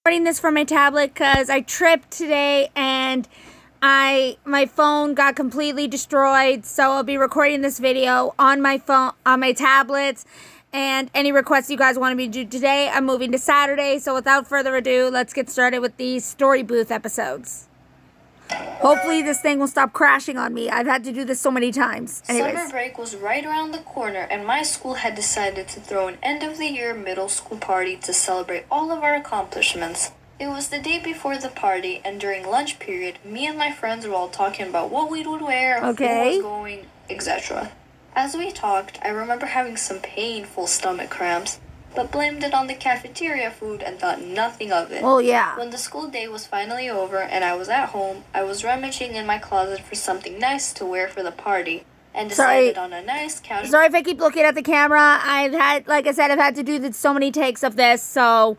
Recording this from my tablet because I tripped today and my phone got completely destroyed, so I'll be recording this video on my phone, on my tablets. And any requests you guys want me to do today, I'm moving to Saturday. So without further ado, let's get started with these story booth episodes. Hopefully this thing will stop crashing on me. I've had to do this so many times. Anyways. Summer break was right around the corner, and my school had decided to throw an end-of-the-year middle school party to celebrate all of our accomplishments. It was the day before the party, and during lunch period, me and my friends were all talking about what we would wear, who was going, etc. As we talked, I remember having some painful stomach cramps, but blamed it on the cafeteria food and thought nothing of it. Oh, yeah. When the school day was finally over and I was at home, I was rummaging in my closet for something nice to wear for the party and decided on a nice couch. Sorry if I keep looking at the camera. I've had to do so many takes of this, so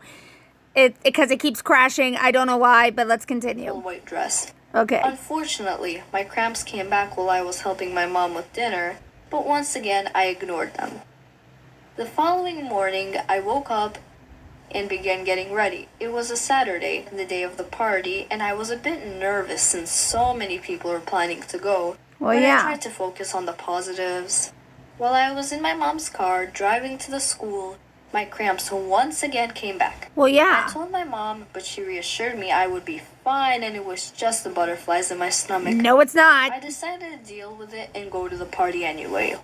because it keeps crashing. I don't know why, but let's continue. White dress. Okay. Unfortunately, my cramps came back while I was helping my mom with dinner, but once again, I ignored them. The following morning, I woke up and began getting ready. It was a Saturday, the day of the party, and I was a bit nervous since so many people were planning to go. Well, but yeah. I tried to focus on the positives. While I was in my mom's car driving to the school, my cramps once again came back. Well, yeah. I told my mom, but she reassured me I would be fine and it was just the butterflies in my stomach. No, it's not. I decided to deal with it and go to the party anyway.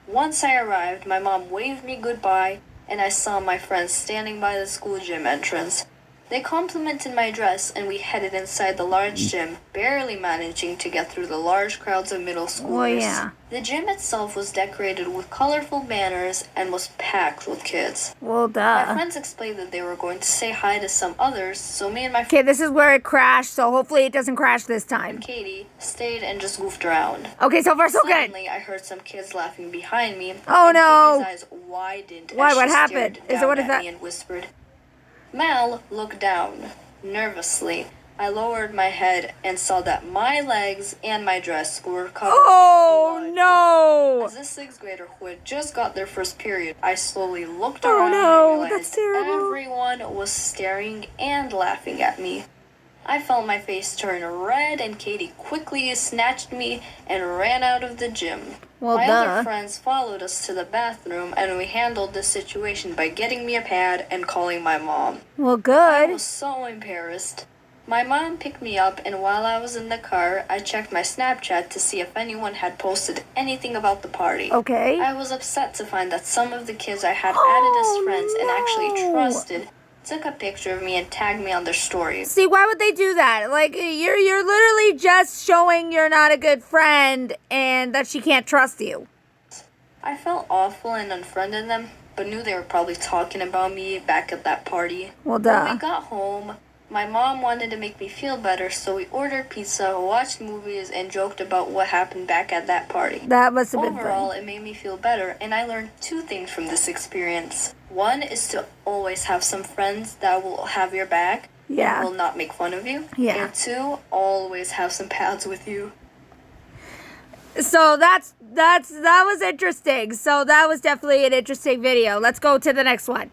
Once I arrived, my mom waved me goodbye, and I saw my friends standing by the school gym entrance. They complimented my dress, and we headed inside the large gym, barely managing to get through the large crowds of middle schoolers. Oh, yeah. The gym itself was decorated with colorful banners and was packed with kids. Well, duh. My friends explained that they were going to say hi to some others, so me and my Okay, this is where it crashed, so hopefully it doesn't crash this time. Katie stayed and just goofed around. Okay, so far so good. Suddenly, I heard some kids laughing behind me. Oh, no. Katie's eyes widened. Why? As What she happened? stared Is it down what is at that? me and whispered. Mal looked down. Nervously, I lowered my head and saw that my legs and my dress were covered in blood. No! As a sixth grader who had just got their first period, I slowly looked Oh, around no, and realized that's terrible. everyone was staring and laughing at me. I felt my face turn red, and Katie quickly snatched me and ran out of the gym. Well, My duh. other friends followed us to the bathroom, and we handled the situation by getting me a pad and calling my mom. Well, I good. was so embarrassed. My mom picked me up, and while I was in the car, I checked my Snapchat to see if anyone had posted anything about the party. Okay. I was upset to find that some of the kids I had added as friends and actually no. trusted took a picture of me and tagged me on their stories. See, why would they do that? Like, you're literally just showing you're not a good friend and that she can't trust you. I felt awful and unfriended them, but knew they were probably talking about me back at that party. Well, When duh. we got home, my mom wanted to make me feel better, so we ordered pizza, watched movies, and joked about what happened back at that party. That must have been Overall, fun. it made me feel better, and I learned two things from this experience. One is to always have some friends that will have your back Yeah. and will not make fun of you. Yeah. And two, always have some pads with you. So that was interesting. So that was definitely an interesting video. Let's go to the next one.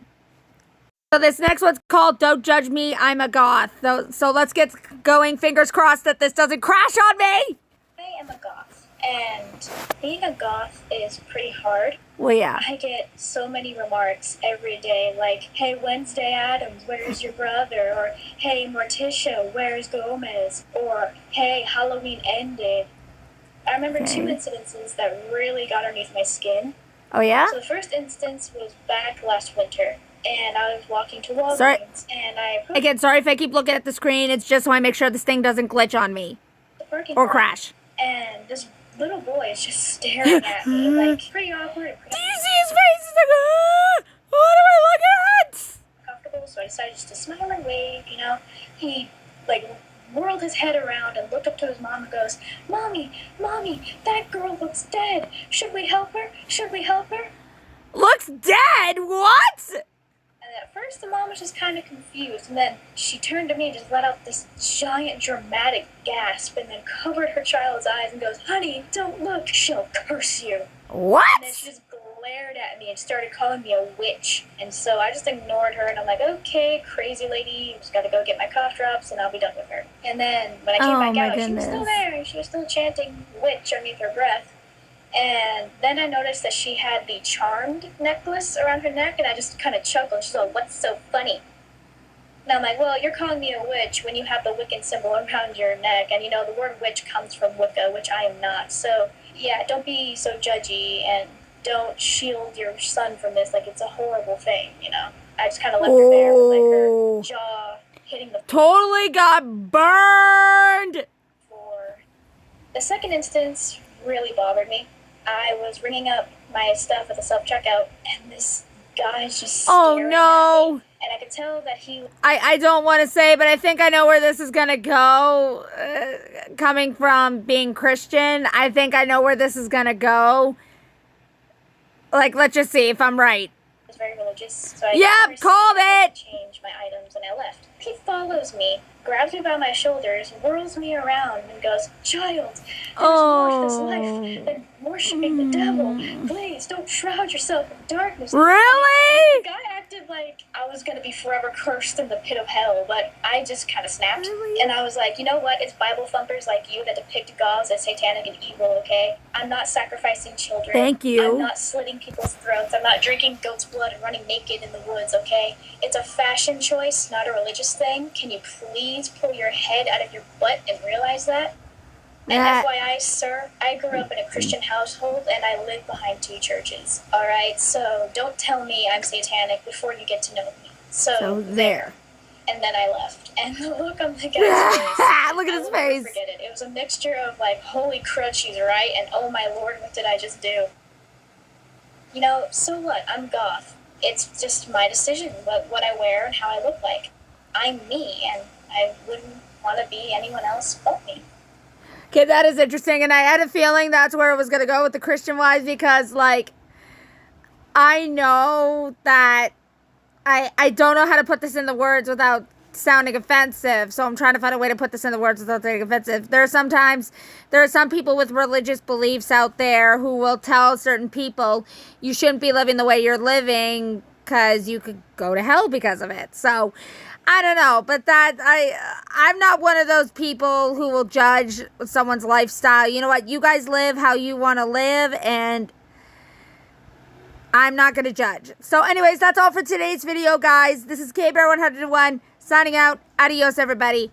So this next one's called Don't Judge Me, I'm a Goth. So let's get going. Fingers crossed that this doesn't crash on me. I am a goth, and being a goth is pretty hard. Well, yeah. I get so many remarks every day, like, hey, Wednesday Addams, where's your brother? Or, hey, Morticia, where's Gomez? Or, hey, Halloween ended. I remember two incidences that really got underneath my skin. Oh, yeah? So the first instance was back last winter, and I was walking to Walgreens, Sorry. and I approached Again, sorry if I keep looking at the screen. It's just so I make sure this thing doesn't glitch on me the parking or lot, crash. and this little boy is just staring at me, like, pretty awkward and pretty Do you see his face? He's like, what am I looking at? comfortable, so I decided just to smile and wave, you know. He, like, whirled his head around and looked up to his mom and goes, Mommy, that girl looks dead. Should we help her? Should we help her? Looks dead? What? And at first the mom was just kind of confused, and then she turned to me and just let out this giant dramatic gasp and then covered her child's eyes and goes, Honey, don't look, she'll curse you. What? And then she just glared at me and started calling me a witch. And so I just ignored her, and I'm like, okay, crazy lady, just gotta go get my cough drops and I'll be done with her. And then when I came back out, she was still there, and she was still chanting witch underneath her breath. And then I noticed that she had the charmed necklace around her neck, and I just kind of chuckled. She's like, what's so funny? And I'm like, well, you're calling me a witch when you have the Wiccan symbol around your neck. And, the word witch comes from Wicca, which I am not. So, yeah, don't be so judgy, and don't shield your son from this. Like, it's a horrible thing, I just kind of left her there with, like, her jaw hitting the... Totally got burned! For the second instance really bothered me. I was ringing up my stuff at the self-checkout, and this guy's just staring at me. And I could tell that he... I don't want to say, but I think I know where this is going to go. Coming from being Christian, I think I know where this is going to go. Like, let's just see if I'm right. I was very religious, so I called it! Changed my items, and I left. He follows me, grabs me by my shoulders, whirls me around, and goes, child, there's more to this life than worshiping the devil. Please, don't shroud yourself in darkness. Really? The guy acted like I was going to be forever cursed in the pit of hell, but I just kind of snapped. Really? And I was like, you know what? It's Bible thumpers like you that depict gods as satanic and evil, okay? I'm not sacrificing children. Thank you. I'm not slitting people's throats. I'm not drinking goat's blood and running naked in the woods, okay? It's a fashion choice, not a religious thing. Can you please pull your head out of your butt and realize that? And FYI, sir, I grew up in a Christian household, and I live behind 2 churches, alright? So don't tell me I'm satanic before you get to know me. So there. And then I left. And the look on the guy's face. Look at his face. Forget it. It was a mixture of, like, holy crud, she's right, and oh my lord, what did I just do? So what? I'm goth. It's just my decision, what I wear and how I look like. I'm me, and I wouldn't want to be anyone else but me. Okay, that is interesting, and I had a feeling that's where it was going to go with the Christian wives, because, like, I know that I don't know how to put this in the words without sounding offensive, so I'm trying to find a way to put this in the words without sounding offensive. There are some people with religious beliefs out there who will tell certain people, you shouldn't be living the way you're living because you could go to hell because of it. So I don't know, but I'm not one of those people who will judge someone's lifestyle. You know what? You guys live how you want to live, and I'm not going to judge. So anyways, that's all for today's video, guys. This is K-Bear101 signing out. Adios, everybody.